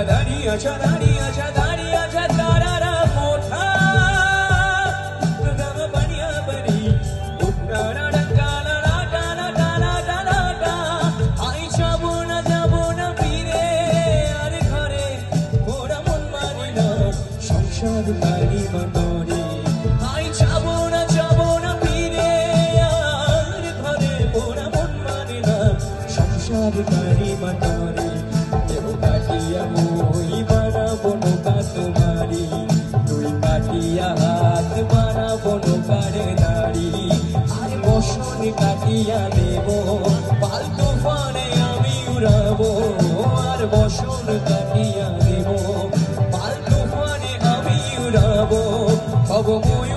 দাঁড়িয়ে আছা দাঁড়িয়ে আছা দাঁড়িয়ে আছা তারারা মোঠা রাম বানিয়া বানি উত্তরা ডালা ডালা ডালা ডালা ডালা আই যাবো না ফিরে আর ঘরে ওরা মন মানে না সংসার বাড়ি মতরে আই যাবো না ফিরে আর ঘরে ওরা মন মানে না সংসার বাড়ি মতরে কাটিয়া মই বানাবো নৌকা তোমারি তুই কাটিয়া হাত বানাবো নৌকারে নারী আর বসন কাটিয়া দেব পাল তুফানে আমি উড়াবো আর বসন কাটিয়া দেব পাল তুফানে আমি উড়াবো হব মই